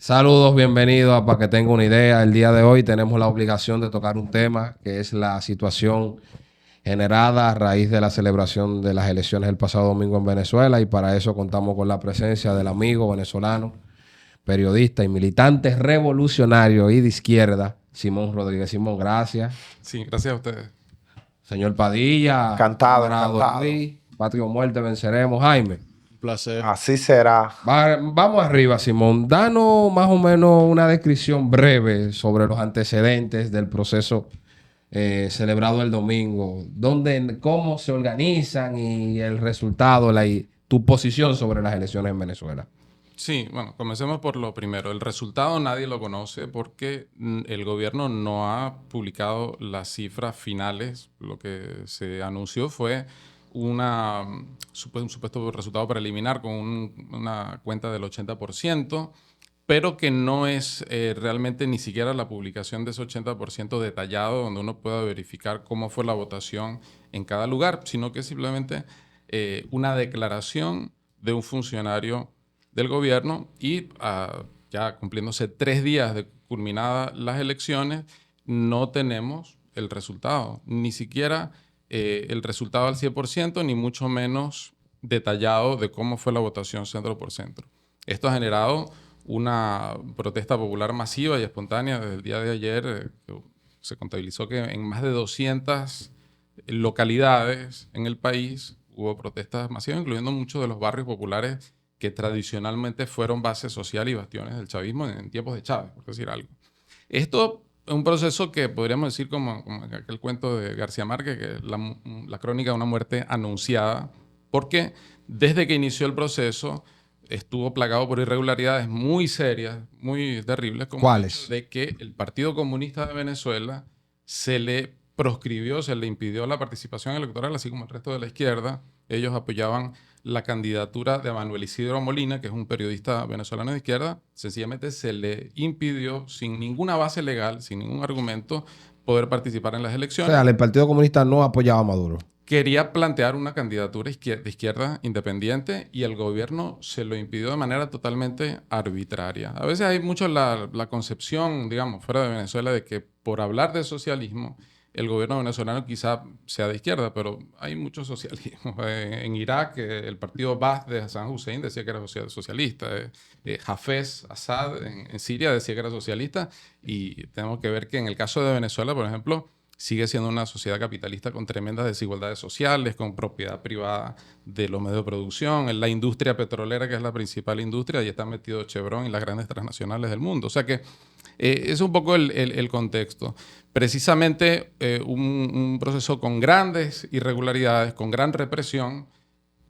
Saludos, bienvenidos a Para que tenga una idea. El día de hoy tenemos la obligación de tocar un tema que es la situación generada a raíz de la celebración de las elecciones el pasado domingo en Venezuela, y para eso contamos con la presencia del amigo venezolano, periodista y militante revolucionario y de izquierda, Simón Rodríguez. Simón, gracias. Sí, gracias a ustedes. Señor Padilla, Encantado, camarada encantado. Luis, Patria o muerte venceremos. Jaime. Placer. Así será. Vamos arriba, Simón. Danos más o menos una descripción breve sobre los antecedentes del proceso celebrado el domingo. Cómo se organizan y el resultado, tu posición sobre las elecciones en Venezuela. Sí, bueno, comencemos por lo primero. El resultado nadie lo conoce porque el gobierno no ha publicado las cifras finales. Lo que se anunció fue un supuesto resultado preliminar con una cuenta del 80%, pero que no es realmente ni siquiera la publicación de ese 80% detallado, donde uno pueda verificar cómo fue la votación en cada lugar, sino que es simplemente una declaración de un funcionario del gobierno y ya cumpliéndose 3 días de culminadas las elecciones, no tenemos el resultado, ni siquiera el resultado al 100%, ni mucho menos detallado de cómo fue la votación centro por centro. Esto ha generado una protesta popular masiva y espontánea desde el día de ayer. Se contabilizó que en más de 200 localidades en el país hubo protestas masivas, incluyendo muchos de los barrios populares que tradicionalmente fueron base social y bastiones del chavismo en tiempos de Chávez, por decir algo. Esto es un proceso que podríamos decir como aquel cuento de García Márquez, que es la crónica de una muerte anunciada, porque desde que inició el proceso estuvo plagado por irregularidades muy serias, muy terribles, como ¿Cuáles? de que el Partido Comunista de Venezuela se le proscribió, se le impidió la participación electoral, así como el resto de la izquierda. Ellos apoyaban la candidatura de Manuel Isidro Molina, que es un periodista venezolano de izquierda. Sencillamente se le impidió, sin ninguna base legal, sin ningún argumento, poder participar en las O elecciones. sea, el Partido Comunista no apoyaba a Maduro. Quería plantear una candidatura de izquierda independiente y el gobierno se lo impidió de manera totalmente arbitraria. A veces hay mucho la concepción, digamos, fuera de Venezuela, de que por hablar de socialismo el gobierno venezolano quizá sea de izquierda, pero hay mucho socialismo. En Irak, el partido Baath de Hassan Hussein decía que era socialista. Hafez Assad en Siria decía que era socialista. Y tenemos que ver que en el caso de Venezuela, por ejemplo, sigue siendo una sociedad capitalista con tremendas desigualdades sociales, con propiedad privada de los medios de producción, en la industria petrolera, que es la principal industria, y está metido Chevron y las grandes transnacionales del mundo. O sea que es un poco el contexto. Precisamente un proceso con grandes irregularidades, con gran represión.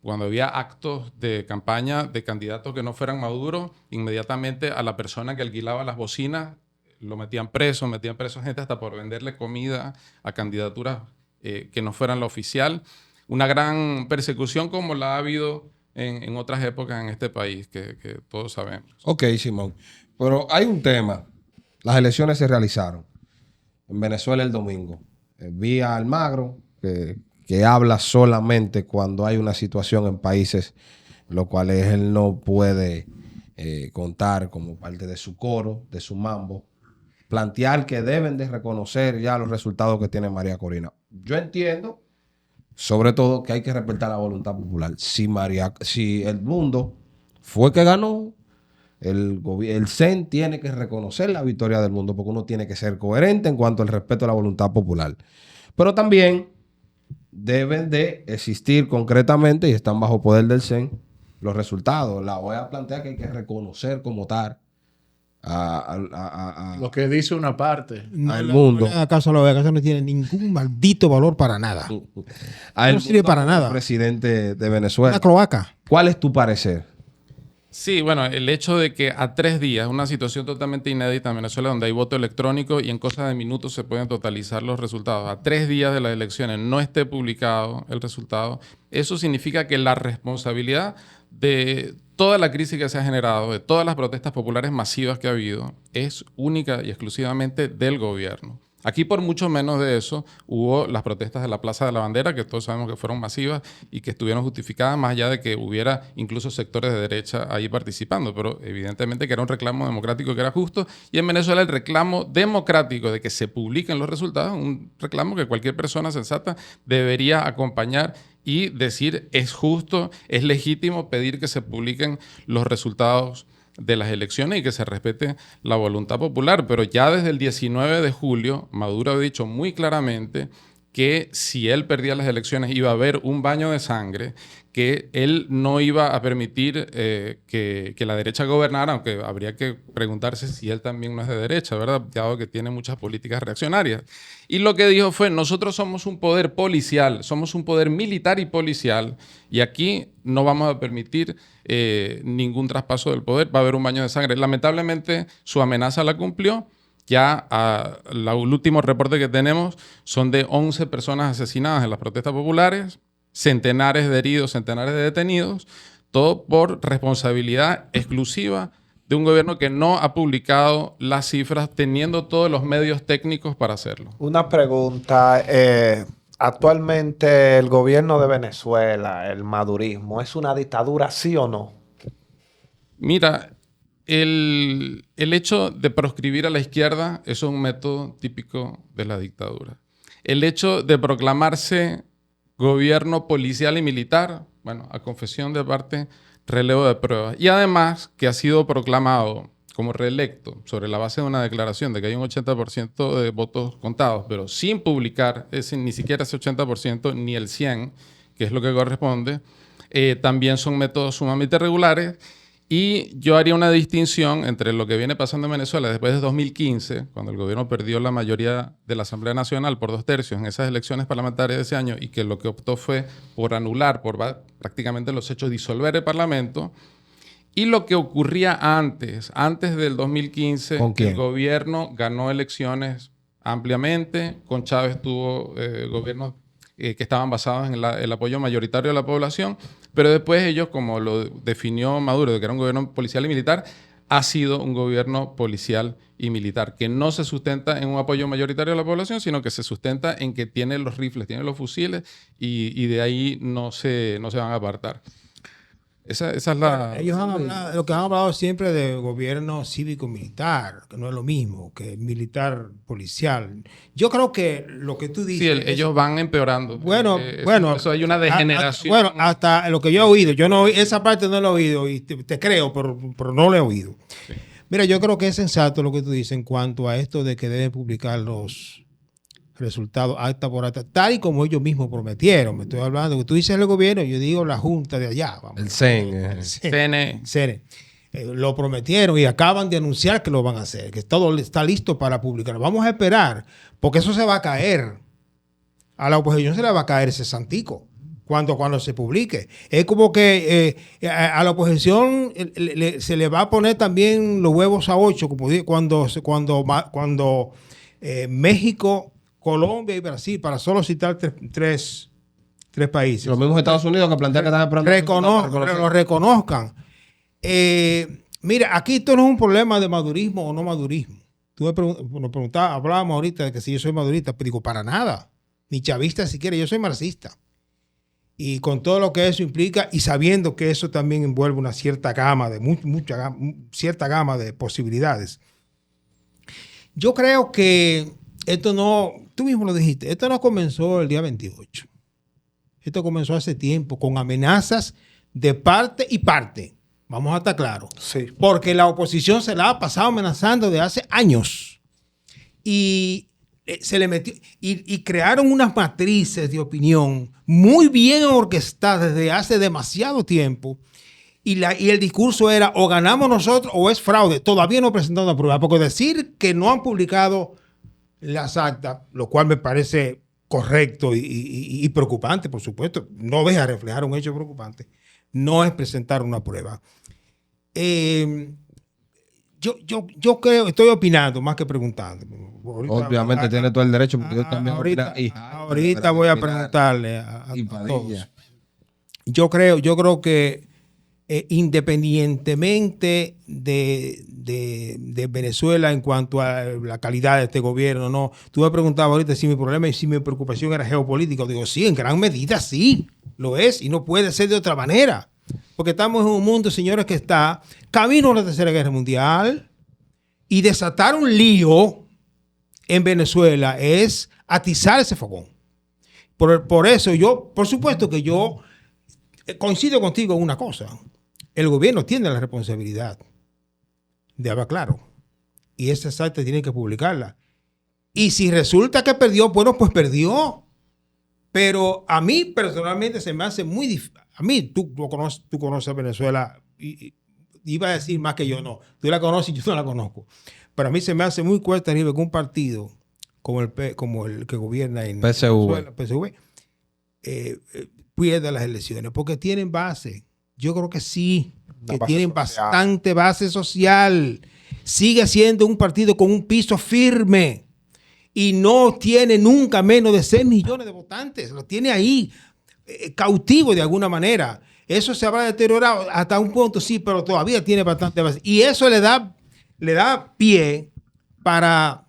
Cuando había actos de campaña de candidatos que no fueran Maduro, inmediatamente a la persona que alquilaba las bocinas lo metían preso a gente hasta por venderle comida a candidaturas que no fueran la oficial. Una gran persecución como la ha habido en otras épocas en este país, que todos sabemos. Ok, Simón. Pero hay un tema. Las elecciones se realizaron en Venezuela el domingo. Vi a Almagro, que habla solamente cuando hay una situación en países en los cuales él no puede contar como parte de su coro, de su mambo, plantear que deben de reconocer ya los resultados que tiene María Corina. Yo entiendo, sobre todo, que hay que respetar la voluntad popular. Si el mundo fue que ganó, el CEN tiene que reconocer la victoria del mundo, porque uno tiene que ser coherente en cuanto al respeto a la voluntad popular. Pero también deben de existir concretamente, y están bajo poder del CEN, los resultados. La OEA plantea que hay que reconocer como tal Lo que dice una parte. al mundo. No le haga caso a la OEA, que eso no tiene ningún maldito valor para nada. No sirve para nada. Presidente de Venezuela. Una cloaca. ¿Cuál es tu parecer? Sí, bueno, el hecho de que a 3 días, una situación totalmente inédita en Venezuela, donde hay voto electrónico y en cosas de minutos se pueden totalizar los resultados, a 3 días de las elecciones no esté publicado el resultado, eso significa que la responsabilidad de toda la crisis que se ha generado, de todas las protestas populares masivas que ha habido, es única y exclusivamente del gobierno. Aquí por mucho menos de eso hubo las protestas de la Plaza de la Bandera, que todos sabemos que fueron masivas y que estuvieron justificadas, más allá de que hubiera incluso sectores de derecha ahí participando, pero evidentemente que era un reclamo democrático que era justo, y en Venezuela el reclamo democrático de que se publiquen los resultados, un reclamo que cualquier persona sensata debería acompañar y decir es justo, es legítimo pedir que se publiquen los resultados de las elecciones y que se respete la voluntad popular. Pero ya desde el 19 de julio, Maduro había dicho muy claramente que si él perdía las elecciones iba a haber un baño de sangre, que él no iba a permitir que la derecha gobernara, aunque habría que preguntarse si él también no es de derecha, ¿verdad? Dado que tiene muchas políticas reaccionarias. Y lo que dijo fue, nosotros somos un poder policial, somos un poder militar y policial, y aquí no vamos a permitir ningún traspaso del poder, va a haber un baño de sangre. Lamentablemente su amenaza la cumplió. Ya el último reporte que tenemos son de 11 personas asesinadas en las protestas populares, centenares de heridos, centenares de detenidos, todo por responsabilidad exclusiva de un gobierno que no ha publicado las cifras teniendo todos los medios técnicos para hacerlo. Una pregunta. Actualmente el gobierno de Venezuela, el madurismo, ¿es una dictadura, sí o no? Mira, el hecho de proscribir a la izquierda, eso es un método típico de la dictadura. El hecho de proclamarse gobierno policial y militar, bueno, a confesión de parte, relevo de pruebas. Y además que ha sido proclamado como reelecto sobre la base de una declaración de que hay un 80% de votos contados, pero sin publicar ni siquiera ese 80% ni el 100%, que es lo que corresponde, también son métodos sumamente regulares. Y yo haría una distinción entre lo que viene pasando en Venezuela después de 2015, cuando el gobierno perdió la mayoría de la Asamblea Nacional por 2/3 en esas elecciones parlamentarias de ese año y que lo que optó fue por anular, por prácticamente los hechos, disolver el Parlamento. Y lo que ocurría antes del 2015, el gobierno ganó elecciones ampliamente, con Chávez tuvo gobiernos que estaban basados en el apoyo mayoritario de la población, pero después ellos, como lo definió Maduro, de que era un gobierno policial y militar, ha sido un gobierno policial y militar, que no se sustenta en un apoyo mayoritario de la población, sino que se sustenta en que tiene los rifles, tiene los fusiles, y de ahí no se van a apartar. Esa es la... Ellos han hablado, lo que han hablado siempre de gobierno cívico-militar, que no es lo mismo que militar-policial. Yo creo que lo que tú dices... Sí, ellos van empeorando. Bueno, eso hay una degeneración. Hasta lo que yo he oído. Yo no esa parte no lo he oído y te creo, pero no lo he oído. Sí. Mira, yo creo que es sensato lo que tú dices en cuanto a esto de que deben publicar los resultados acta por acta, tal y como ellos mismos prometieron. Me estoy hablando, que tú dices el gobierno, yo digo la junta de allá. Vamos. El CEN. Lo prometieron y acaban de anunciar que lo van a hacer, que todo está listo para publicar. Vamos a esperar, porque eso se va a caer. A la oposición se le va a caer ese santico cuando se publique. Es como que a la oposición se le va a poner también los huevos a 8, cuando México, Colombia y Brasil, para solo citar tres países. Los mismos Estados Unidos que plantean que están esperando lo reconozcan. Mira, aquí esto no es un problema de madurismo o no madurismo. Tú nos preguntabas, hablábamos ahorita de que si yo soy madurista, pero digo, para nada. Ni chavista siquiera, yo soy marxista. Y con todo lo que eso implica, y sabiendo que eso también envuelve una cierta gama cierta gama de posibilidades. Yo creo que esto no, tú mismo lo dijiste, esto no comenzó el día 28. Esto comenzó hace tiempo con amenazas de parte y parte. Vamos a estar claros. Sí. Porque la oposición se la ha pasado amenazando de hace años. Y se le metió y crearon unas matrices de opinión muy bien orquestadas desde hace demasiado tiempo. Y el discurso era o ganamos nosotros o es fraude. Todavía no presentaron una prueba. Porque decir que no han publicado las actas, lo cual me parece correcto y preocupante, por supuesto, no deja reflejar un hecho preocupante, no es presentar una prueba. Yo creo, estoy opinando más que preguntando. Obviamente tiene todo el derecho, porque yo también ahorita voy a preguntarle a todos. Yo creo que independientemente de Venezuela en cuanto a la calidad de este gobierno, no. Tú me preguntabas ahorita si mi problema y si mi preocupación era geopolítica. Digo, sí, en gran medida sí, lo es y no puede ser de otra manera. Porque estamos en un mundo, señores, que está camino a la Tercera Guerra Mundial y desatar un lío en Venezuela es atizar ese fogón. Por eso yo, por supuesto que yo coincido contigo en una cosa. El gobierno tiene la responsabilidad de hablar claro. Y esa acta tiene que publicarla. Y si resulta que perdió, bueno, pues perdió. Pero a mí personalmente se me hace muy difícil. A mí, tú conoces a Venezuela. Y iba a decir más que yo, no. Tú la conoces y yo no la conozco. Pero a mí se me hace muy cuesta arriba que un partido como el que gobierna en Venezuela, PSV, pierda las elecciones. Porque tienen base. Yo creo que sí, que tienen bastante base social. Sigue siendo un partido con un piso firme y no tiene nunca menos de 6 millones de votantes. Lo tiene ahí cautivo de alguna manera. Eso se habrá deteriorado hasta un punto, sí, pero todavía tiene bastante base. Y eso le da pie para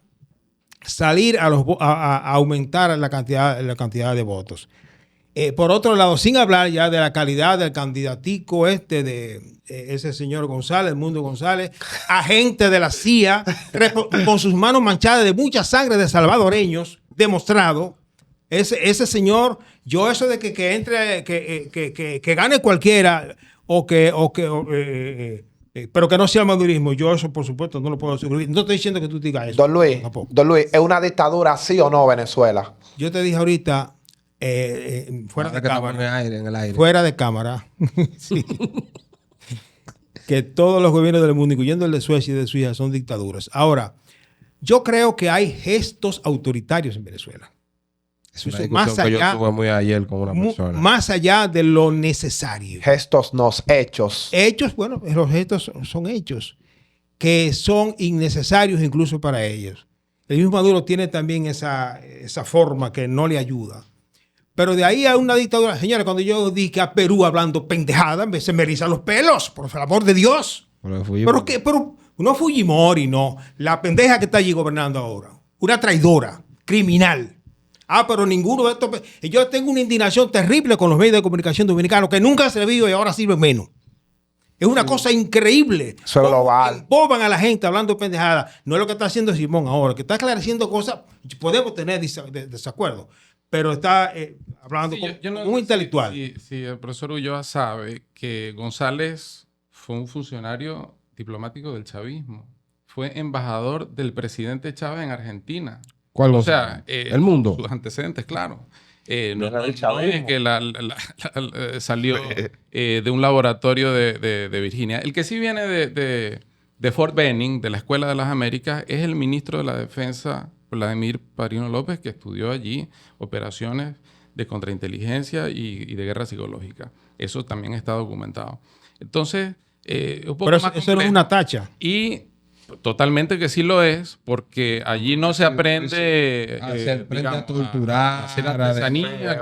salir a aumentar la cantidad de votos. Por otro lado, sin hablar ya de la calidad del candidatico de ese señor González, Mundo González, agente de la CIA, con sus manos manchadas de mucha sangre de salvadoreños, demostrado. Ese señor, yo eso de que entre, que gane cualquiera pero que no sea madurismo, yo eso por supuesto no lo puedo suscribir. No estoy diciendo que tú digas eso. Don Luis, ¿es una dictadura sí o no Venezuela? Yo te dije ahorita, fuera de cámara, sí, que todos los gobiernos del mundo, incluyendo el de Suecia y de Suiza, son dictaduras. Ahora, yo creo que hay gestos autoritarios en Venezuela. Es una discusión que yo tuve muy ayer con una persona. Más allá de lo necesario. Gestos, no hechos. Hechos, bueno, los gestos son hechos que son innecesarios incluso para ellos. El mismo Maduro tiene también esa forma que no le ayuda. Pero de ahí a una dictadura, señores, cuando yo dije a Perú hablando pendejada, se me erizan los pelos, por el amor de Dios. Pero no Fujimori, no. La pendeja que está allí gobernando ahora. Una traidora, criminal. Pero ninguno de estos... Yo tengo una indignación terrible con los medios de comunicación dominicanos que nunca han servido y ahora sirven menos. Es una cosa increíble. Eso es global. Emboban a la gente hablando pendejada. No es lo que está haciendo Simón ahora, que está esclareciendo cosas. Podemos tener desacuerdo, pero está hablando con un intelectual. Sí, el profesor Ulloa sabe que González fue un funcionario diplomático del chavismo. Fue embajador del presidente Chávez en Argentina. ¿Cuál? O sea, el mundo. Sus antecedentes, claro. No es que salió de un laboratorio de Virginia. El que sí viene de Fort Benning, de la Escuela de las Américas, es el ministro de la Defensa, Vladimir Padrino López, que estudió allí operaciones de contrainteligencia y de guerra psicológica. Eso también está documentado. Entonces, un poco pero más eso no es una tacha. Y totalmente que sí lo es, porque allí no se aprende a torturar, a hacer artesanía.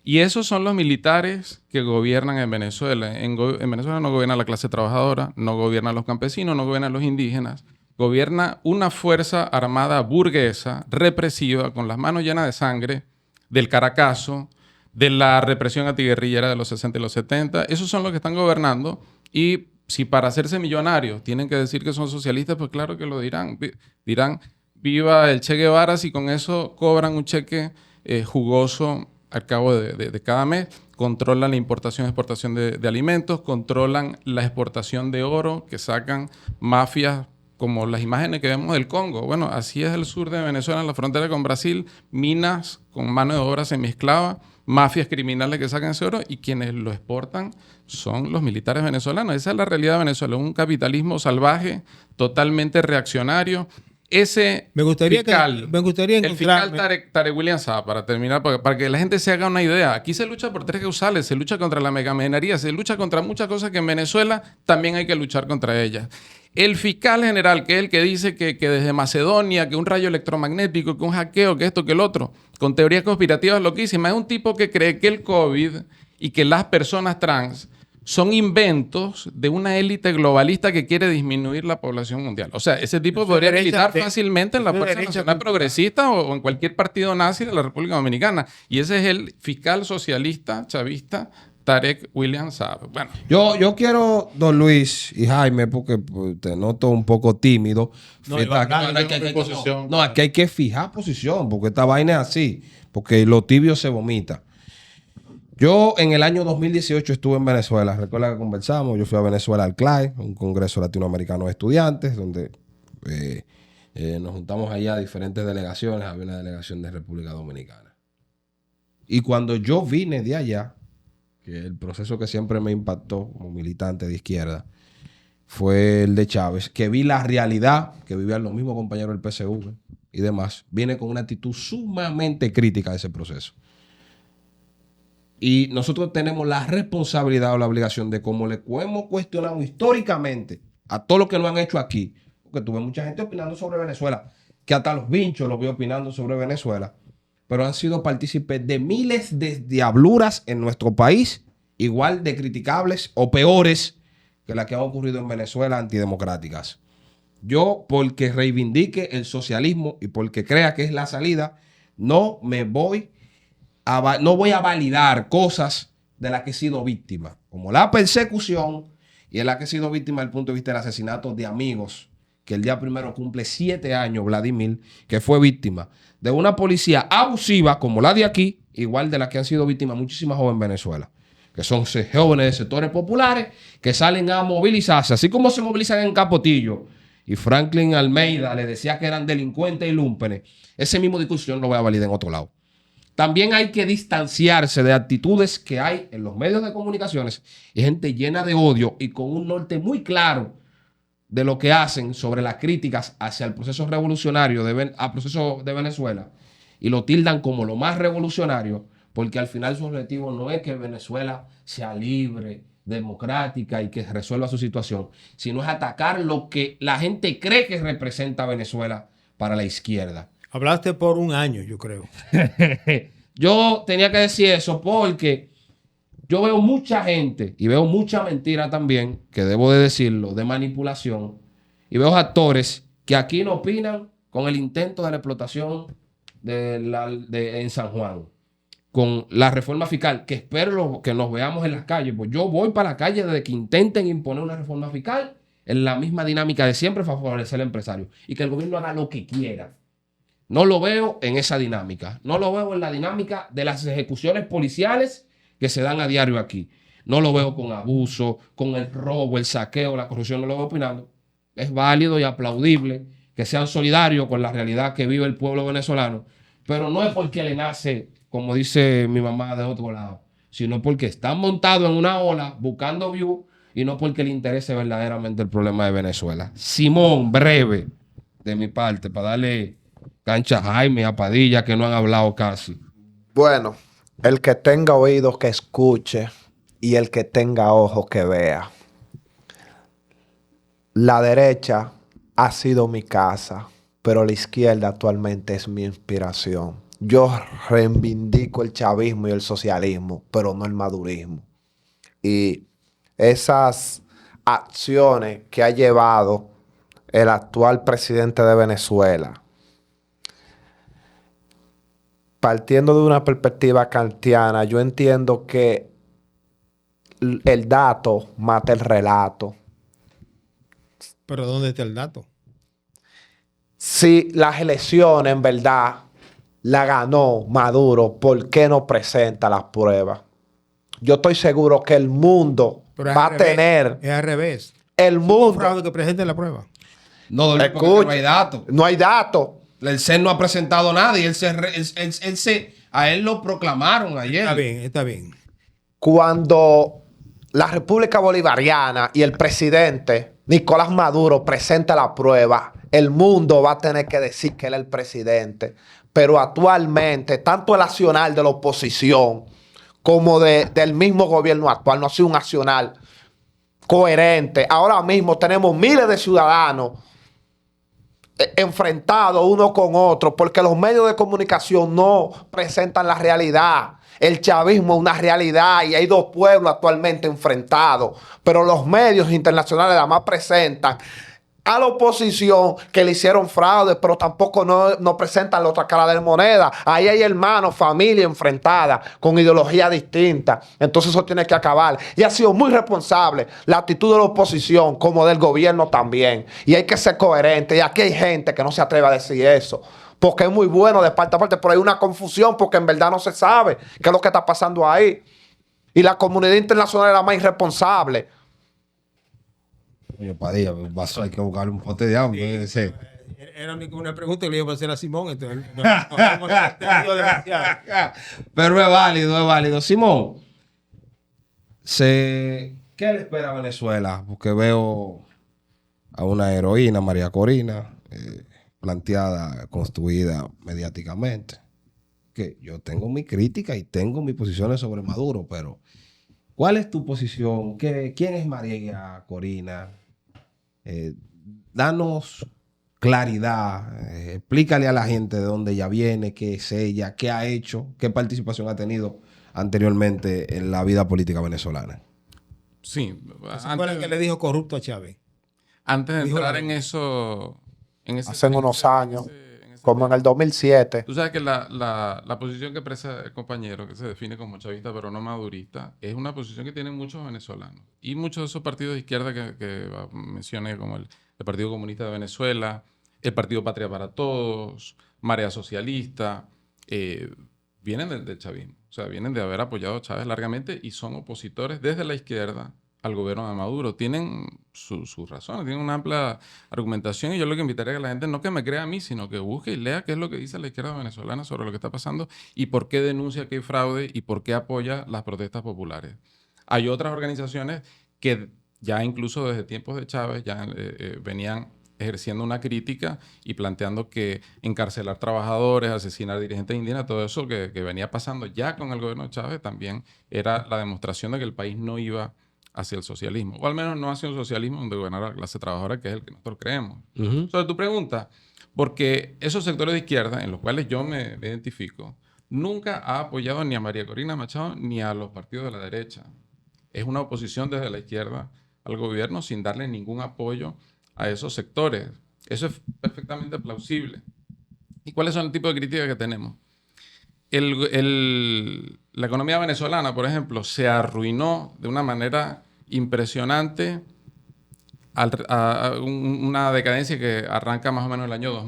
Y esos son los militares que gobiernan en Venezuela. En Venezuela no gobierna la clase trabajadora, no gobiernan los campesinos, no gobiernan los indígenas. Gobierna una fuerza armada burguesa, represiva, con las manos llenas de sangre, del Caracazo, de la represión antiguerrillera de los 60 y los 70. Esos son los que están gobernando. Y si para hacerse millonarios tienen que decir que son socialistas, pues claro que lo dirán. Dirán, viva el Che Guevara, si con eso cobran un cheque jugoso al cabo de cada mes. Controlan la importación y exportación de alimentos, controlan la exportación de oro que sacan mafias como las imágenes que vemos del Congo. Bueno, así es el sur de Venezuela, en la frontera con Brasil, minas con mano de obra semiesclava, mafias criminales que sacan ese oro y quienes lo exportan son los militares venezolanos. Esa es la realidad de Venezuela, un capitalismo salvaje, totalmente reaccionario. Ese me gustaría encontrar... El fiscal Tarek William Saab, para terminar, para que la gente se haga una idea. Aquí se lucha por 3 causales, se lucha contra la megaminería, se lucha contra muchas cosas que en Venezuela también hay que luchar contra ellas. El fiscal general, que es el que dice que desde Macedonia, que un rayo electromagnético, que un hackeo, que esto, que el otro, con teorías conspirativas loquísimas, es un tipo que cree que el COVID y que las personas trans son inventos de una élite globalista que quiere disminuir la población mundial. O sea, ese tipo podría militar fácilmente en la Fuerza Nacional Progresista o en cualquier partido nazi de la República Dominicana. Y ese es el fiscal socialista, chavista, Tarek William Saab. Bueno, Yo quiero, don Luis y Jaime, porque pues, te noto un poco tímido. No, Aquí hay que fijar posición, porque esta vaina es así, porque lo tibio se vomita. Yo en el año 2018 estuve en Venezuela. Recuerda que conversamos. Yo fui a Venezuela al CLAE, un congreso latinoamericano de estudiantes, donde nos juntamos allá diferentes delegaciones. Había una delegación de República Dominicana. Y cuando yo vine de allá, que el proceso que siempre me impactó como militante de izquierda fue el de Chávez, que vi la realidad que vivían los mismos compañeros del PSV y demás, vine con una actitud sumamente crítica de ese proceso. Y nosotros tenemos la responsabilidad o la obligación de, como le hemos cuestionado históricamente a todo lo que nos han hecho aquí, porque tuve mucha gente opinando sobre Venezuela, que hasta los vinchos los vi opinando sobre Venezuela, pero han sido partícipes de miles de diabluras en nuestro país, igual de criticables o peores que las que han ocurrido en Venezuela, antidemocráticas. Yo, porque reivindique el socialismo y porque crea que es la salida, no voy a validar cosas de las que he sido víctima, como la persecución y en la que he sido víctima desde el punto de vista del asesinato de amigos, que el día primero cumple 7 años, Vladimir, que fue víctima de una policía abusiva como la de aquí, igual de la que han sido víctimas muchísimas jóvenes en Venezuela, que son jóvenes de sectores populares que salen a movilizarse, así como se movilizan en Capotillo. Y Franklin Almeida le decía que eran delincuentes y lúmpenes. Ese mismo discurso yo no lo voy a validar en otro lado. También hay que distanciarse de actitudes que hay en los medios de comunicaciones y gente llena de odio y con un norte muy claro de lo que hacen sobre las críticas hacia el proceso revolucionario al proceso de Venezuela y lo tildan como lo más revolucionario, porque al final su objetivo no es que Venezuela sea libre, democrática y que resuelva su situación, sino es atacar lo que la gente cree que representa a Venezuela para la izquierda. Hablaste por un año, yo creo. Yo tenía que decir eso porque yo veo mucha gente y veo mucha mentira también, que debo de decirlo, de manipulación. Y veo actores que aquí no opinan con el intento de la explotación en San Juan, con la reforma fiscal, que espero que nos veamos en las calles. Pues yo voy para la calle desde que intenten imponer una reforma fiscal en la misma dinámica de siempre, favorecer al empresario y que el gobierno haga lo que quiera. No lo veo en esa dinámica. No lo veo en la dinámica de las ejecuciones policiales que se dan a diario aquí. No lo veo con abuso, con el robo, el saqueo, la corrupción. No lo veo opinando. Es válido y aplaudible que sean solidarios con la realidad que vive el pueblo venezolano. Pero no es porque le nace, como dice mi mamá, de otro lado, sino porque están montados en una ola buscando view y no porque le interese verdaderamente el problema de Venezuela. Simón, breve de mi parte, para darle cancha a Jaime y a Padilla, que no han hablado casi. Bueno, el que tenga oídos que escuche y el que tenga ojos que vea. La derecha ha sido mi casa, pero la izquierda actualmente es mi inspiración. Yo reivindico el chavismo y el socialismo, pero no el madurismo. Y esas acciones que ha llevado el actual presidente de Venezuela, partiendo de una perspectiva kantiana, yo entiendo que el dato mata el relato. Pero ¿dónde está el dato? Si las elecciones en verdad la ganó Maduro, ¿por qué no presenta las pruebas? Yo estoy seguro que el mundo va a tener... Es al revés. El mundo... fraude que presente la prueba. No, porque no hay datos. No hay datos. El CEN no ha presentado nada y a él lo proclamaron ayer. Está bien, está bien. Cuando la República Bolivariana y el presidente Nicolás Maduro presenta la prueba, el mundo va a tener que decir que él es el presidente. Pero actualmente, tanto el accionar de la oposición como del mismo gobierno actual no ha sido un accionar coherente. Ahora mismo tenemos miles de ciudadanos enfrentados uno con otro porque los medios de comunicación no presentan la realidad. El chavismo es una realidad y hay dos pueblos actualmente enfrentados, pero los medios internacionales además presentan a la oposición que le hicieron fraude, pero tampoco no presentan la otra cara de la moneda. Ahí hay hermanos, familia enfrentada con ideología distinta. Entonces eso tiene que acabar. Y ha sido muy responsable la actitud de la oposición como del gobierno también. Y hay que ser coherente. Y aquí hay gente que no se atreve a decir eso, porque es muy bueno de parte a parte, pero hay una confusión porque en verdad no se sabe qué es lo que está pasando ahí. Y la comunidad internacional es la más irresponsable. Coño, Padilla, hay que buscarle un pote de agua. Sí. Era una pregunta que le iba a hacer a Simón, entonces no hemos entendido demasiado. Pero es válido, es válido. Simón, ¿qué le espera a Venezuela? Porque veo a una heroína, María Corina, planteada, construida mediáticamente. Que yo tengo mi crítica y tengo mis posiciones sobre Maduro, pero ¿cuál es tu posición? ¿Quién es María Corina? Danos claridad, explícale a la gente de dónde ella viene, qué es ella, qué ha hecho, qué participación ha tenido anteriormente en la vida política venezolana. Sí, ¿Cuál es el que le dijo corrupto a Chávez? antes de Dijo entrar la- en eso... Hace unos años, como en el 2007. Tú sabes que la posición que expresa el compañero, que se define como chavista pero no madurista, es una posición que tienen muchos venezolanos. Y muchos de esos partidos de izquierda que mencioné, como el Partido Comunista de Venezuela, el Partido Patria para Todos, Marea Socialista, vienen del chavismo. O sea, vienen de haber apoyado a Chávez largamente y son opositores desde la izquierda al gobierno de Maduro. Tienen sus razones, tienen una amplia argumentación y yo lo que invitaría a la gente no que me crea a mí, sino que busque y lea qué es lo que dice la izquierda venezolana sobre lo que está pasando y por qué denuncia que hay fraude y por qué apoya las protestas populares. Hay otras organizaciones que ya incluso desde tiempos de Chávez ya venían ejerciendo una crítica y planteando que encarcelar trabajadores, asesinar dirigentes indígenas, todo eso que venía pasando ya con el gobierno de Chávez también era la demostración de que el país no iba hacia el socialismo, o al menos no hacia un socialismo donde gobernara la clase trabajadora, que es el que nosotros creemos. Sobre tu pregunta, porque esos sectores de izquierda, en los cuales yo me identifico, nunca ha apoyado ni a María Corina Machado ni a los partidos de la derecha. Es una oposición desde la izquierda al gobierno sin darle ningún apoyo a esos sectores. Eso es perfectamente plausible. ¿Y cuáles son el tipo de críticas que tenemos? La economía venezolana, por ejemplo, se arruinó de una manera impresionante a una decadencia que arranca más o menos en el año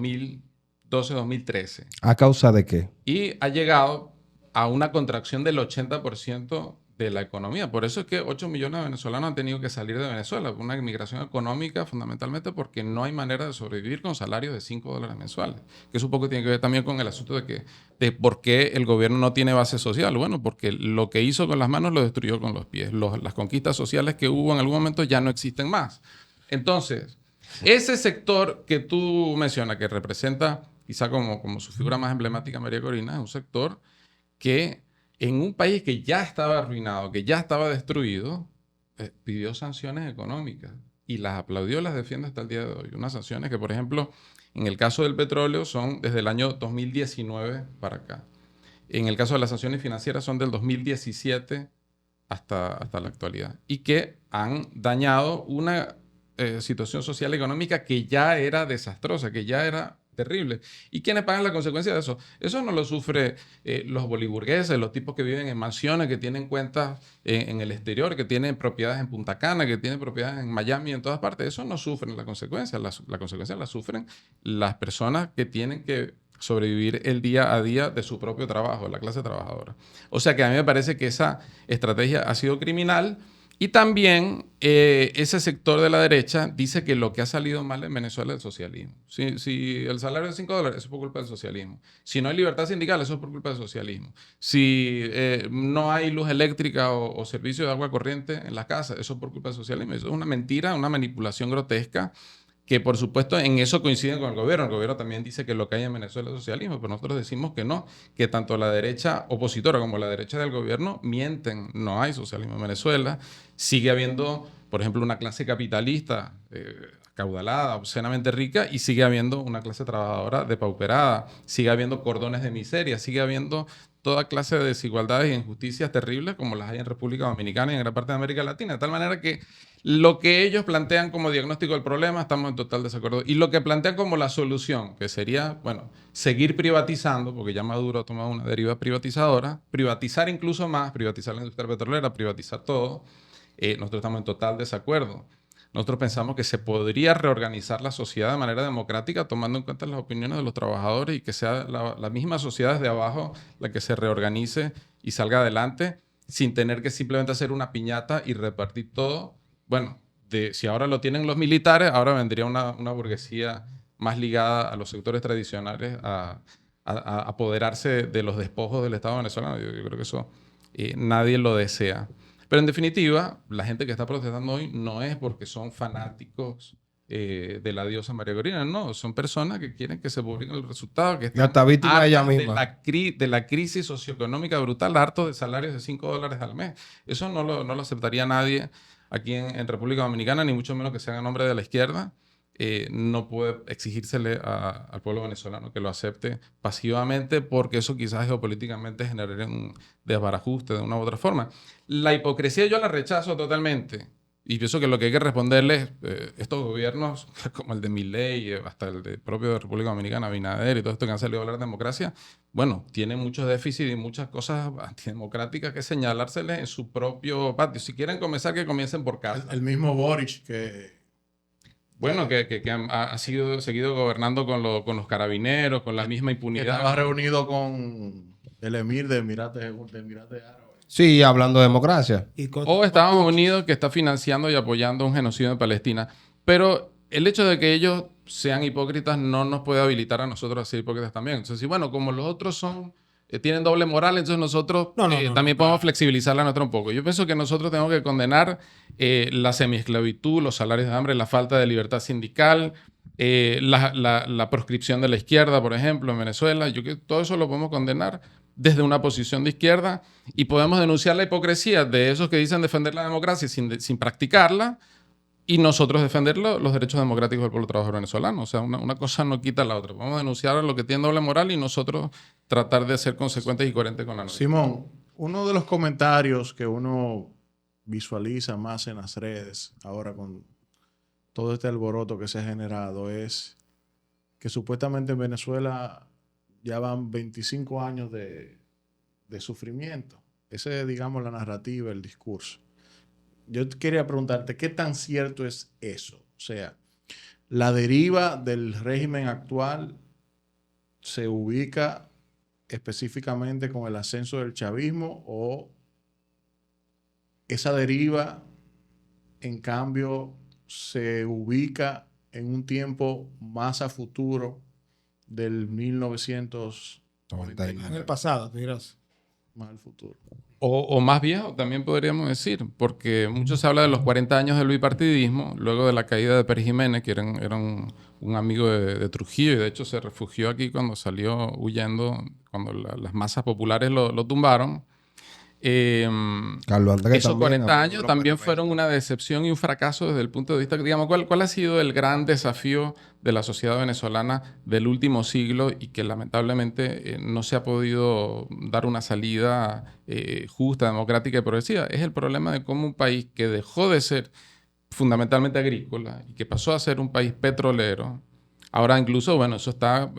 2012-2013. ¿A causa de qué? Y ha llegado a una contracción del 80% de la economía. Por eso es que 8 millones de venezolanos han tenido que salir de Venezuela. Una inmigración económica fundamentalmente porque no hay manera de sobrevivir con salarios de $5 mensuales. Que eso un poco tiene que ver también con el asunto de por qué el gobierno no tiene base social. Bueno, porque lo que hizo con las manos lo destruyó con los pies. Las conquistas sociales que hubo en algún momento ya no existen más. Entonces, ese sector que tú mencionas, que representa quizá como su figura más emblemática María Corina, es un sector que en un país que ya estaba arruinado, que ya estaba destruido, pidió sanciones económicas y las aplaudió y las defiende hasta el día de hoy. Unas sanciones que, por ejemplo, en el caso del petróleo son desde el año 2019 para acá. En el caso de las sanciones financieras son del 2017 hasta la actualidad. Y que han dañado una situación social y económica que ya era desastrosa, que ya era terrible. ¿Y quiénes pagan la consecuencia de eso? Eso no lo sufre los boliburgueses, los tipos que viven en mansiones, que tienen cuentas en el exterior, que tienen propiedades en Punta Cana, que tienen propiedades en Miami, en todas partes. Eso no sufren la consecuencia. La consecuencia la sufren las personas que tienen que sobrevivir el día a día de su propio trabajo, de la clase trabajadora. O sea que a mí me parece que esa estrategia ha sido criminal. Y también ese sector de la derecha dice que lo que ha salido mal en Venezuela es el socialismo. Si el salario es $5, eso es por culpa del socialismo. Si no hay libertad sindical, eso es por culpa del socialismo. Si no hay luz eléctrica o servicio de agua corriente en las casas, eso es por culpa del socialismo. Eso es una mentira, una manipulación grotesca que por supuesto en eso coinciden con el gobierno. El gobierno también dice que lo que hay en Venezuela es socialismo, pero nosotros decimos que no, que tanto la derecha opositora como la derecha del gobierno mienten. No hay socialismo en Venezuela. Sigue habiendo, por ejemplo, una clase capitalista acaudalada, obscenamente rica, y sigue habiendo una clase trabajadora depauperada, sigue habiendo cordones de miseria, sigue habiendo toda clase de desigualdades e injusticias terribles como las hay en República Dominicana y en gran parte de América Latina. De tal manera que lo que ellos plantean como diagnóstico del problema, estamos en total desacuerdo. Y lo que plantean como la solución, que sería, bueno, seguir privatizando, porque ya Maduro ha tomado una deriva privatizadora, privatizar incluso más, privatizar la industria petrolera, privatizar todo, nosotros estamos en total desacuerdo. Nosotros pensamos que se podría reorganizar la sociedad de manera democrática tomando en cuenta las opiniones de los trabajadores y que sea la misma sociedad desde abajo la que se reorganice y salga adelante sin tener que simplemente hacer una piñata y repartir todo. Bueno, si ahora lo tienen los militares, ahora vendría una burguesía más ligada a los sectores tradicionales a apoderarse de los despojos del Estado venezolano. Yo creo que eso nadie lo desea. Pero en definitiva, la gente que está protestando hoy no es porque son fanáticos de la diosa María Corina, no, son personas que quieren que se publiquen los resultados, que están hasta víctima de ella hartas misma. de la crisis socioeconómica brutal, hartos de salarios de $5 al mes. Eso no lo aceptaría nadie aquí en República Dominicana, ni mucho menos que se haga en nombre de la izquierda. No puede exigírsele al pueblo venezolano que lo acepte pasivamente porque eso quizás geopolíticamente generaría un desbarajuste de una u otra forma. La hipocresía yo la rechazo totalmente y pienso que lo que hay que responderle estos gobiernos como el de Milei, hasta el de propio de República Dominicana, Abinader y todo esto que han salido a hablar de democracia, bueno, tienen muchos déficits y muchas cosas antidemocráticas que señalárseles en su propio patio. Si quieren comenzar, que comiencen por casa. El mismo Boric que... Bueno, que ha seguido gobernando con los carabineros, con la misma que impunidad. estaba reunido con el emir de Emirates Árabes. Sí, hablando de democracia. O Estados Unidos, que está financiando y apoyando un genocidio en Palestina. Pero el hecho de que ellos sean hipócritas no nos puede habilitar a nosotros a ser hipócritas también. Entonces, bueno, como los otros tienen doble moral, entonces nosotros también podemos flexibilizarla nuestra un poco. Yo pienso que nosotros tenemos que condenar la semiesclavitud, los salarios de hambre, la falta de libertad sindical, la proscripción de la izquierda, por ejemplo, en Venezuela. Todo eso lo podemos condenar desde una posición de izquierda y podemos denunciar la hipocresía de esos que dicen defender la democracia sin practicarla y nosotros defender los derechos democráticos del pueblo trabajador venezolano. O sea, una cosa no quita la otra. Vamos a denunciar a lo que tiene doble moral y nosotros tratar de ser consecuentes y coherentes con la nuestra. Simón, uno de los comentarios que uno visualiza más en las redes ahora con todo este alboroto que se ha generado es que supuestamente en Venezuela ya van 25 años de sufrimiento. Esa es, digamos, la narrativa, el discurso. Yo quería preguntarte, ¿qué tan cierto es eso? O sea, ¿la deriva del régimen actual se ubica específicamente con el ascenso del chavismo o esa deriva, en cambio, se ubica en un tiempo más a futuro del 1999? En el pasado, tú dirás. Más al futuro. O más viejo, también podríamos decir, porque mucho se habla de los 40 años del bipartidismo, luego de la caída de Pérez Jiménez, que era un amigo de Trujillo, y de hecho se refugió aquí cuando salió huyendo, cuando las masas populares lo tumbaron. Carlos Andrés Esos también, 40 años también fueron una decepción y un fracaso desde el punto de vista, digamos, ¿cuál ha sido el gran desafío de la sociedad venezolana del último siglo y que lamentablemente no se ha podido dar una salida justa, democrática y progresiva? Es el problema de cómo un país que dejó de ser fundamentalmente agrícola y que pasó a ser un país petrolero, ahora incluso, bueno, eso está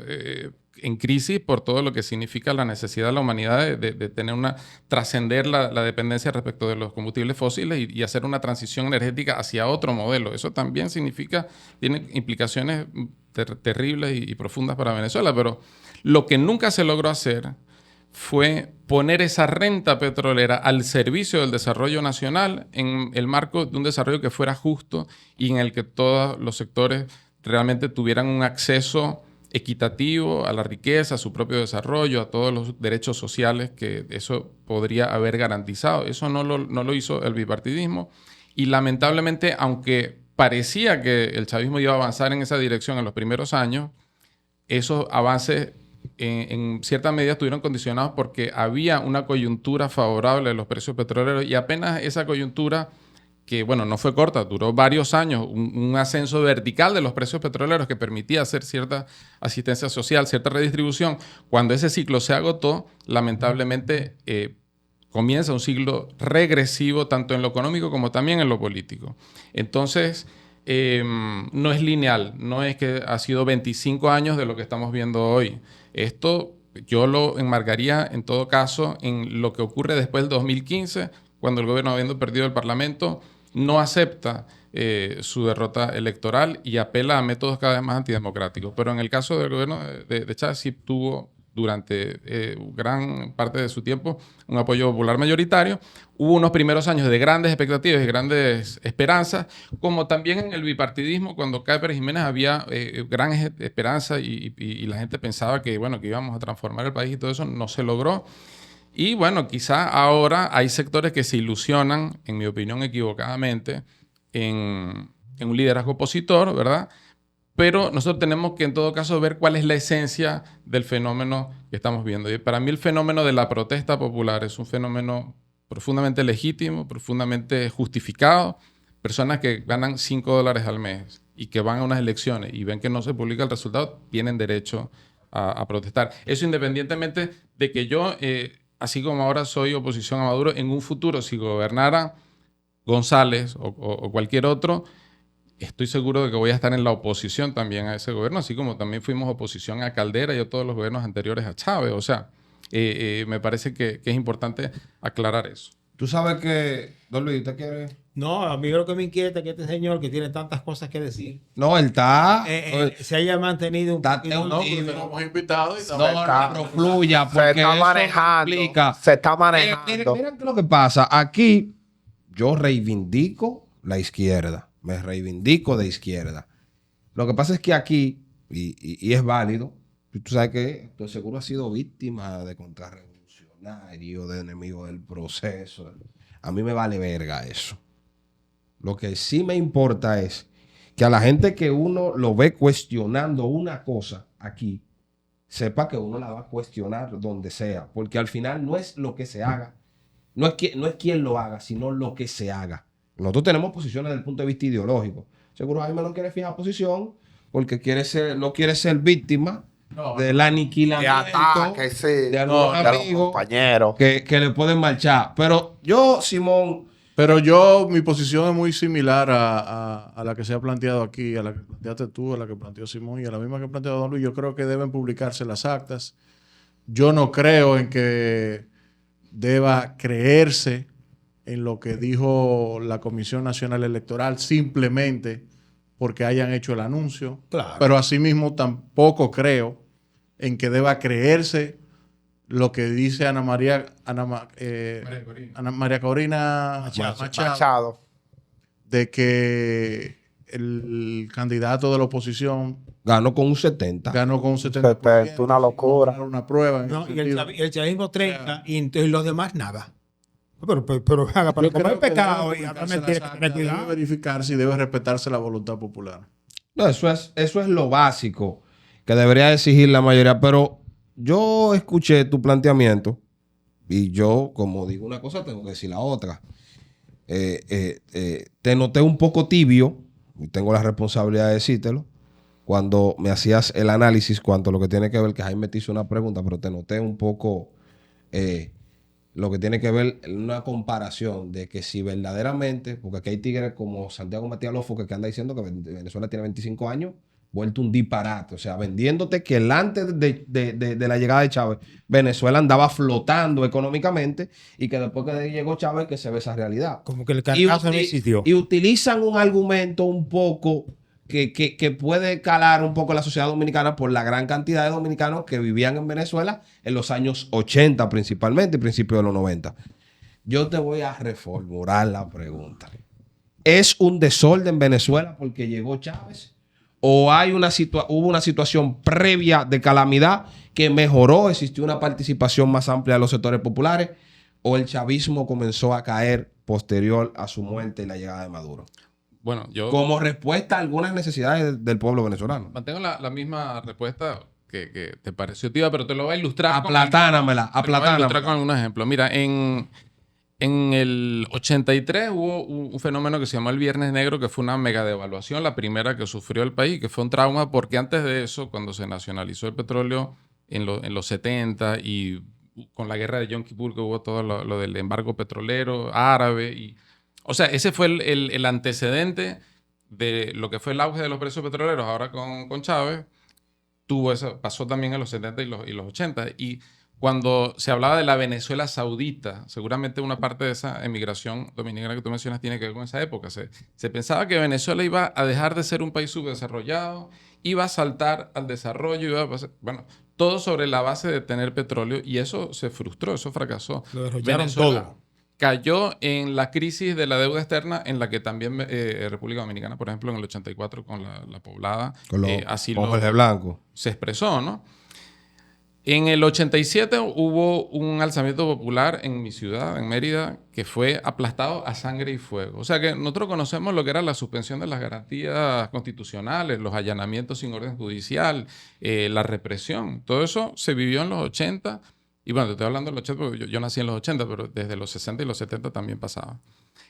en crisis por todo lo que significa la necesidad de la humanidad de tener trascender la dependencia respecto de los combustibles fósiles y hacer una transición energética hacia otro modelo. Eso también tiene implicaciones terribles y profundas para Venezuela, pero lo que nunca se logró hacer fue poner esa renta petrolera al servicio del desarrollo nacional en el marco de un desarrollo que fuera justo y en el que todos los sectores realmente tuvieran un acceso equitativo a la riqueza, a su propio desarrollo, a todos los derechos sociales que eso podría haber garantizado. Eso no lo hizo el bipartidismo y lamentablemente, aunque parecía que el chavismo iba a avanzar en esa dirección en los primeros años, esos avances en cierta medida estuvieron condicionados porque había una coyuntura favorable de los precios petroleros y apenas esa coyuntura bueno, no fue corta, duró varios años, un ascenso vertical de los precios petroleros que permitía hacer cierta asistencia social, cierta redistribución. Cuando ese ciclo se agotó, lamentablemente comienza un ciclo regresivo tanto en lo económico como también en lo político. Entonces, no es lineal, no es que ha sido 25 años de lo que estamos viendo hoy. Esto yo lo enmarcaría en todo caso en lo que ocurre después del 2015, cuando el gobierno, habiendo perdido el Parlamento, no acepta su derrota electoral y apela a métodos cada vez más antidemocráticos. Pero en el caso del gobierno de Chávez sí tuvo durante gran parte de su tiempo un apoyo popular mayoritario. Hubo unos primeros años de grandes expectativas y grandes esperanzas, como también en el bipartidismo, cuando cae Pérez Jiménez había gran esperanza y la gente pensaba que, bueno, que íbamos a transformar el país y todo eso no se logró. Y bueno, quizá ahora hay sectores que se ilusionan, en mi opinión equivocadamente, en un liderazgo opositor, ¿verdad? Pero nosotros tenemos que en todo caso ver cuál es la esencia del fenómeno que estamos viendo. Y para mí el fenómeno de la protesta popular es un fenómeno profundamente legítimo, profundamente justificado. Personas que ganan $5 al mes y que van a unas elecciones y ven que no se publica el resultado, tienen derecho a protestar. Eso independientemente de que yo, así como ahora soy oposición a Maduro, en un futuro si gobernara González o cualquier otro, estoy seguro de que voy a estar en la oposición también a ese gobierno, así como también fuimos oposición a Caldera y a todos los gobiernos anteriores a Chávez. O sea, me parece que es importante aclarar eso. Tú sabes que, don Luis, ¿usted quiere? No, a mí lo que me inquieta es que este señor que tiene tantas cosas que decir No, él está... se haya mantenido un Está- poquito- No, porque tibio. tenemos invitados y No, estamos... pero fluya, Se porque está eso manejando. implica... Se está Miren, manejando. miren qué es lo que pasa. Aquí yo reivindico la izquierda. Me reivindico de izquierda. Lo que pasa es que aquí, y es válido, tú sabes que estoy seguro ha sido víctima de contrarrevolucionario, de enemigo del proceso. A mí me vale verga eso. Lo que sí me importa es que a la gente que uno lo ve cuestionando una cosa aquí, sepa que uno la va a cuestionar donde sea. Porque al final no es lo que se haga. No es quien lo haga, sino lo que se haga. Nosotros tenemos posiciones desde el punto de vista ideológico. Seguro Jaime no quiere fijar posición porque no quiere ser víctima del De aniquilamiento ataque, sí. de algunos de los amigos compañeros. que le pueden marchar. Pero yo, Simón, Pero mi posición es muy similar a la que se ha planteado aquí, a la que planteaste tú, a la que planteó Simón y a la misma que planteó Don Luis. Yo creo que deben publicarse las actas. Yo no creo en que deba creerse en lo que dijo la Comisión Nacional Electoral simplemente porque hayan hecho el anuncio. Claro. Pero asimismo tampoco creo en que deba creerse lo que dice Ana María Corina Machado. de que el candidato de la oposición ganó con un 70. ganó con un 70%. 70, una locura. Una prueba. en No, ese y el, sentido. el chavismo 30 y entonces los demás nada. Pero haga para Yo comer creo que pecado debe y ahora publicarse me las tiene que tener actas, debe cuidado. verificarse y debe respetarse la voluntad popular. No, eso es lo básico que debería exigir la mayoría. Pero yo escuché tu planteamiento y yo, como digo una cosa, tengo que decir la otra. Te noté un poco tibio, y tengo la responsabilidad de decírtelo, cuando me hacías el análisis cuanto a lo que tiene que ver, que Jaime te hizo una pregunta, pero te noté un poco lo que tiene que ver en una comparación de que si verdaderamente, porque aquí hay tigres como Santiago Matías Lofo que anda diciendo que Venezuela tiene 25 años, vuelto un disparate, o sea, vendiéndote que antes de la llegada de Chávez, Venezuela andaba flotando económicamente y que después que llegó Chávez que se ve esa realidad. Como que el cargazo no existió. Y utilizan un argumento un poco que puede calar un poco en la sociedad dominicana por la gran cantidad de dominicanos que vivían en Venezuela en los años 80 principalmente y principios de los 90. Yo te voy a reformular la pregunta. ¿Es un desorden en Venezuela porque llegó Chávez? ¿O hubo una situación previa de calamidad que mejoró, existió una participación más amplia de los sectores populares? ¿O el chavismo comenzó a caer posterior a su muerte y la llegada de Maduro? Bueno, yo Como respuesta a algunas necesidades del pueblo venezolano. mantengo la misma respuesta que te pareció tía, pero te lo voy a ilustrar. Aplatánamela, Te lo voy a ilustrar con aplatánamela. algunos ejemplos. Mira, En el 83 hubo un fenómeno que se llamó el Viernes Negro, que fue una mega devaluación, la primera que sufrió el país, que fue un trauma porque antes de eso, cuando se nacionalizó el petróleo en los 70 y con la guerra de Yom Kippur, que hubo todo lo del embargo petrolero árabe. O sea, ese fue el antecedente de lo que fue el auge de los precios petroleros ahora con Chávez. Tuvo eso, pasó también en los 70 y los 80. Y cuando se hablaba de la Venezuela saudita, seguramente una parte de esa emigración dominicana que tú mencionas tiene que ver con esa época. Se pensaba que Venezuela iba a dejar de ser un país subdesarrollado, iba a saltar al desarrollo, iba a pasar, bueno, todo sobre la base de tener petróleo, y eso se frustró, eso fracasó. Lo derrocharon Venezuela todo. cayó en la crisis de la deuda externa, en la que también República Dominicana, por ejemplo, en el 84 con la poblada, Con, así con Jorge Blanco. se expresó, ¿no? En el 87 hubo un alzamiento popular en mi ciudad, en Mérida, que fue aplastado a sangre y fuego. O sea que nosotros conocemos lo que era la suspensión de las garantías constitucionales, los allanamientos sin orden judicial, la represión. Todo eso se vivió en los 80. Y bueno, te estoy hablando de los 80 porque yo nací en los 80, pero desde los 60 y los 70 también pasaba.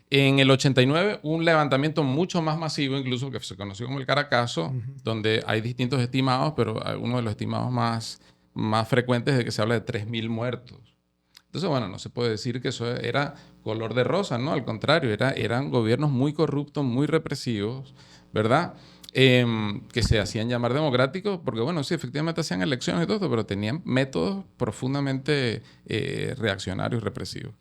En el 89, un levantamiento mucho más masivo, incluso que se conoció como el Caracazo, donde hay distintos estimados, pero uno de los estimados más frecuentes es de que se habla de 3.000 muertos. Entonces, bueno, no se puede decir que eso era color de rosa, ¿no? Al contrario, eran gobiernos muy corruptos, muy represivos, ¿verdad? Que se hacían llamar democráticos, porque bueno, sí, efectivamente hacían elecciones y todo esto, pero tenían métodos profundamente reaccionarios y represivos.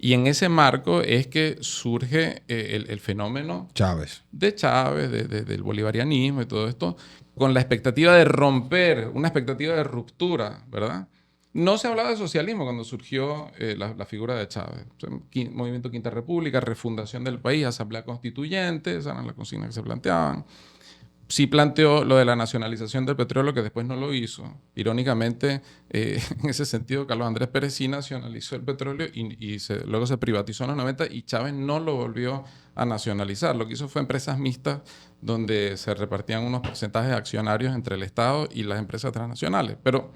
Y en ese marco es que surge el fenómeno Chávez. de Chávez, del bolivarianismo y todo esto, con la expectativa de romper, una expectativa de ruptura, ¿verdad? No se hablaba de socialismo cuando surgió la figura de Chávez. O sea, Movimiento Quinta República, refundación del país, asamblea constituyente, esas eran las consignas que se planteaban. Sí planteó lo de la nacionalización del petróleo, que después no lo hizo. Irónicamente, en ese sentido, Carlos Andrés Pérez sí nacionalizó el petróleo y luego se privatizó en los 90 y Chávez no lo volvió a nacionalizar. Lo que hizo fue empresas mixtas donde se repartían unos porcentajes accionarios entre el Estado y las empresas transnacionales. Pero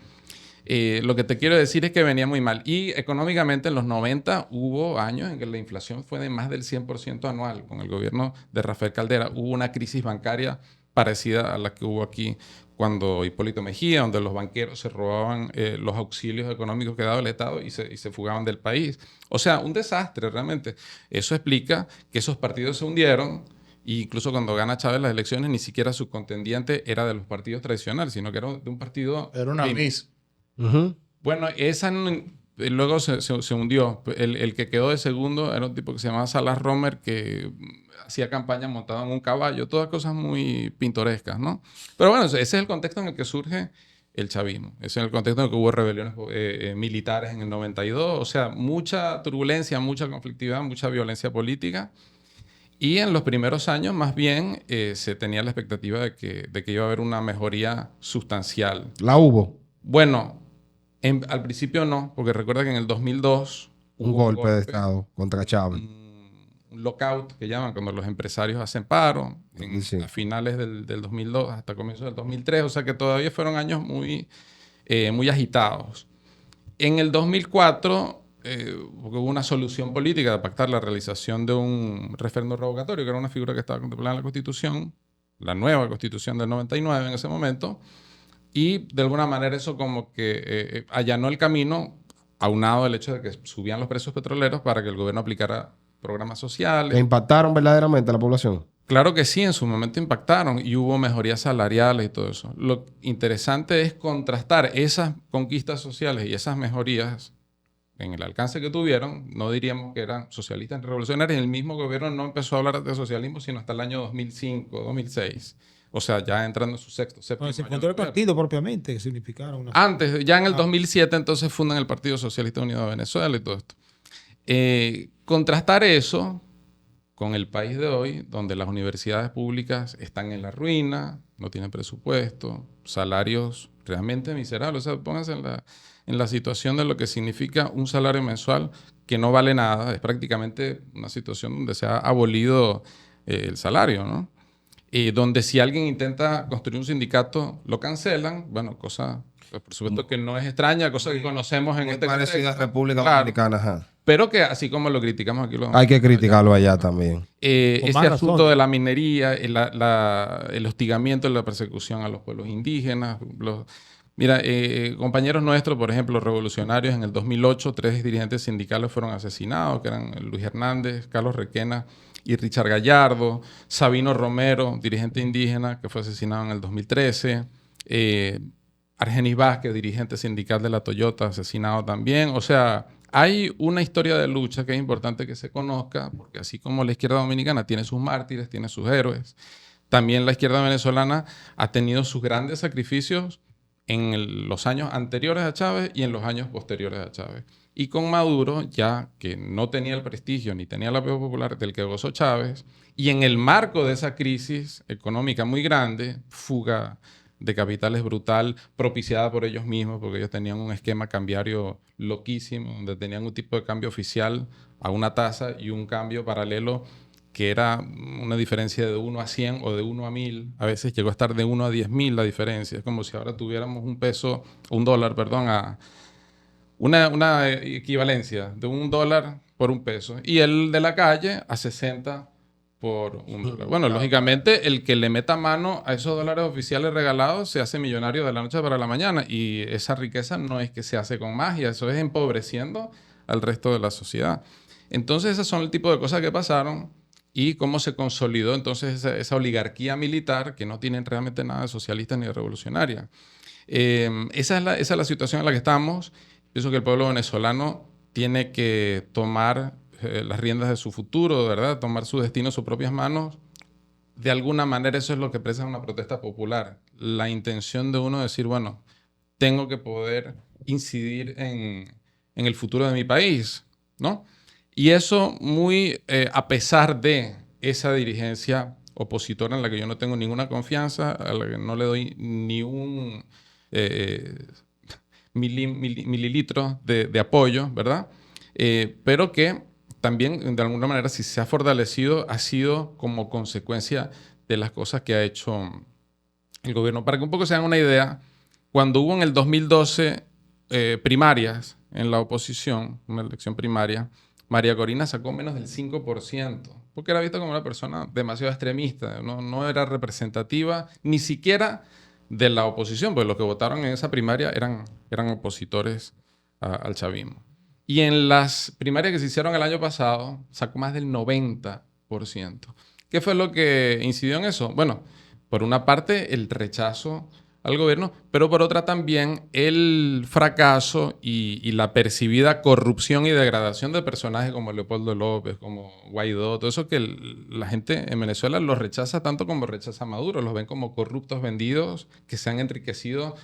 lo que te quiero decir es que venía muy mal. Y económicamente en los 90 hubo años en que la inflación fue de más del 100% anual. Con el gobierno de Rafael Caldera hubo una crisis bancaria parecida a la que hubo aquí cuando Hipólito Mejía, donde los banqueros se robaban los auxilios económicos que daba el Estado y se fugaban del país. O sea, un desastre realmente. Eso explica que esos partidos se hundieron. E incluso cuando gana Chávez las elecciones, ni siquiera su contendiente era de los partidos tradicionales, sino que era de un partido... Era una Miss. Bueno, esa luego se hundió. El que quedó de segundo era un tipo que se llamaba Salas Romer, que hacía campaña montado en un caballo. Todas cosas muy pintorescas, ¿no? Pero bueno, ese es el contexto en el que surge el chavismo. Ese es el contexto en el que hubo rebeliones militares en el 92. O sea, mucha turbulencia, mucha conflictividad, mucha violencia política. Y en los primeros años, más bien, se tenía la expectativa de que iba a haber una mejoría sustancial. ¿La hubo? Bueno, al principio no, porque recuerda que en el 2002 Un hubo golpe de Estado contra Chávez. Un lockout, que llaman, cuando los empresarios hacen paro, Sí. a finales del 2002 hasta comienzos del 2003. O sea que todavía fueron años muy agitados. En el 2004... porque hubo una solución política de pactar la realización de un referéndum revocatorio, que era una figura que estaba contemplada en la Constitución, la nueva Constitución del 99 en ese momento, y de alguna manera eso como que allanó el camino, aunado el hecho de que subían los precios petroleros para que el gobierno aplicara programas sociales. ¿Que impactaron verdaderamente a la población? Claro que sí, en su momento impactaron y hubo mejorías salariales y todo eso. Lo interesante es contrastar esas conquistas sociales y esas mejorías en el alcance que tuvieron. No diríamos que eran socialistas ni revolucionarios. El mismo gobierno no empezó a hablar de socialismo sino hasta el año 2005, 2006. O sea, ya entrando en su séptimo Cuando se año fundó de el gobierno. partido propiamente, que significara una... Antes, ya en el 2007, entonces fundan el Partido Socialista Unido de Venezuela y todo esto. Contrastar eso con el país de hoy, donde las universidades públicas están en la ruina, no tienen presupuesto, salarios realmente miserables. O sea, pónganse en la situación de lo que significa un salario mensual que no vale nada. Es prácticamente una situación donde se ha abolido el salario, ¿no? Donde si alguien intenta construir un sindicato, lo cancelan. Bueno, cosa Pues, por supuesto que no es extraña, cosa que conocemos en Muy este parecida a contexto. República Claro. Dominicana. Ajá. Pero que así como lo criticamos aquí, lo Hay que criticarlo allá también. Con ese más asunto razón. de la minería, el hostigamiento y la persecución a los pueblos indígenas. Mira, compañeros nuestros, por ejemplo, revolucionarios, en el 2008, 3 dirigentes sindicales fueron asesinados, que eran Luis Hernández, Carlos Requena y Richard Gallardo. Sabino Romero, dirigente indígena, que fue asesinado en el 2013. Argenis Vázquez, dirigente sindical de la Toyota, asesinado también. O sea, hay una historia de lucha que es importante que se conozca, porque así como la izquierda dominicana tiene sus mártires, tiene sus héroes, también la izquierda venezolana ha tenido sus grandes sacrificios en los años anteriores a Chávez y en los años posteriores a Chávez. Y con Maduro, ya que no tenía el prestigio ni tenía el apoyo popular del que gozó Chávez, y en el marco de esa crisis económica muy grande, fuga de capitales brutal, propiciada por ellos mismos, porque ellos tenían un esquema cambiario loquísimo, donde tenían un tipo de cambio oficial a una tasa y un cambio paralelo que era una diferencia de 1 a 100 o de 1 a 1000. A veces llegó a estar de 1 a 10.000 la diferencia. Es como si ahora tuviéramos un dólar, a una equivalencia de $1 por $1. Y el de la calle a 60 por $1. Bueno, lógicamente, el que le meta mano a esos dólares oficiales regalados se hace millonario de la noche para la mañana. Y esa riqueza no es que se hace con magia, eso es empobreciendo al resto de la sociedad. Entonces, esos son el tipo de cosas que pasaron y cómo se consolidó entonces esa oligarquía militar que no tiene realmente nada de socialista ni de revolucionaria. Esa es la situación en la que estamos. Pienso que el pueblo venezolano tiene que tomar las riendas de su futuro, ¿verdad? Tomar su destino en sus propias manos. De alguna manera eso es lo que expresa una protesta popular. La intención de uno de decir, bueno, tengo que poder incidir en el futuro de mi país, ¿no? Y eso a pesar de esa dirigencia opositora en la que yo no tengo ninguna confianza, a la que no le doy ni un mililitro de apoyo, ¿verdad? Pero que también, de alguna manera, si se ha fortalecido, ha sido como consecuencia de las cosas que ha hecho el gobierno. Para que un poco se hagan una idea, cuando hubo en el 2012 primarias en la oposición, una elección primaria, María Corina sacó menos del 5%, porque era vista como una persona demasiado extremista, no era representativa ni siquiera de la oposición, porque los que votaron en esa primaria eran opositores al chavismo. Y en las primarias que se hicieron el año pasado, sacó más del 90%. ¿Qué fue lo que incidió en eso? Bueno, por una parte, el rechazo al gobierno, pero por otra también el fracaso y la percibida corrupción y degradación de personajes como Leopoldo López, como Guaidó, todo eso que la gente en Venezuela los rechaza tanto como rechaza a Maduro, los ven como corruptos vendidos que se han enriquecido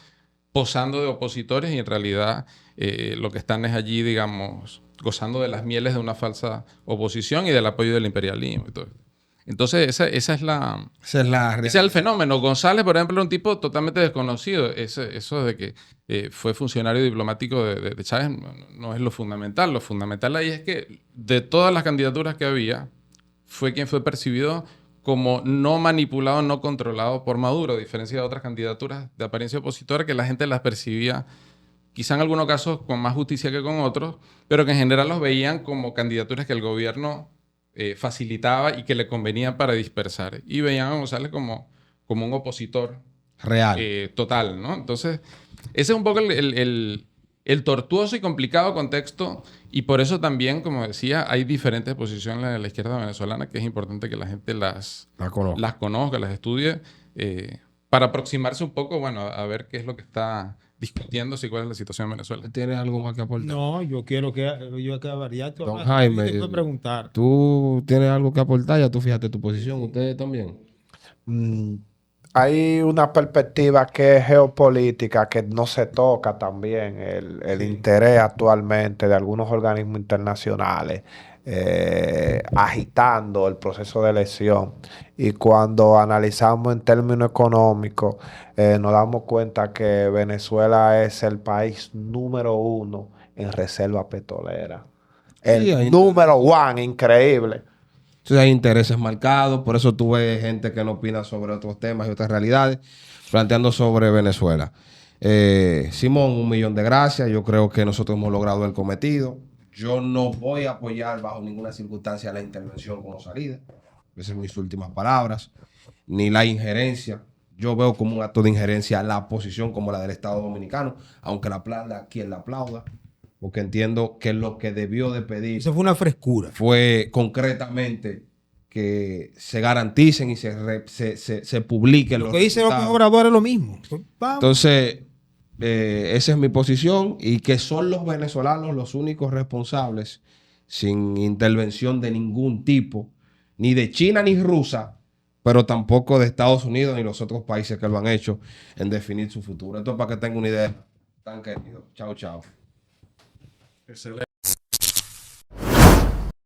posando de opositores y en realidad lo que están es allí, digamos, gozando de las mieles de una falsa oposición y del apoyo del imperialismo y todo esto. Entonces, ese es el fenómeno. González, por ejemplo, era un tipo totalmente desconocido. Eso de que fue funcionario diplomático de Chávez no es lo fundamental. Lo fundamental ahí es que de todas las candidaturas que había, fue quien fue percibido como no manipulado, no controlado por Maduro, a diferencia de otras candidaturas de apariencia opositora que la gente las percibía, quizá en algunos casos con más justicia que con otros, pero que en general los veían como candidaturas que el gobierno facilitaba y que le convenían para dispersar. Y veían a González como un opositor real. Total, ¿no? Entonces, ese es un poco el tortuoso y complicado contexto y por eso también, como decía, hay diferentes posiciones en la izquierda venezolana que es importante que la gente las conozca, las estudie, para aproximarse un poco, bueno, a ver qué es lo que está discutiéndose y cuál es la situación en Venezuela. ¿Tienes algo más que aportar? No, yo quiero que acabaría. Don Jaime, te puedo preguntar. ¿Tú tienes algo que aportar? Ya tú fíjate tu posición. ¿Ustedes también? Hay una perspectiva que es geopolítica que no se toca también, el interés actualmente de algunos organismos internacionales agitando el proceso de elección. Y cuando analizamos en términos económicos, nos damos cuenta que Venezuela es el país número 1 en reserva petrolera. El número 1, increíble. Entonces hay intereses marcados, por eso tú ves gente que no opina sobre otros temas y otras realidades, planteando sobre Venezuela. Simón, 1.000.000 de gracias. Yo creo que nosotros hemos logrado el cometido. Yo no voy a apoyar bajo ninguna circunstancia la intervención como salida. Esas son mis últimas palabras. Ni la injerencia. Yo veo como un acto de injerencia la posición como la del Estado Dominicano, aunque la aplauda quien la aplauda, porque entiendo que lo que debió de pedir Eso fue una frescura. fue concretamente que se garanticen y se publiquen Lo los que dice López resultados. Obrador es lo mismo. Vamos. Entonces, esa es mi posición y que son los venezolanos los únicos responsables, sin intervención de ningún tipo, ni de China ni rusa, pero tampoco de Estados Unidos ni los otros países que lo han hecho en definir su futuro. Esto es para que tengan una idea tan querido. Chao, chao. Excelente.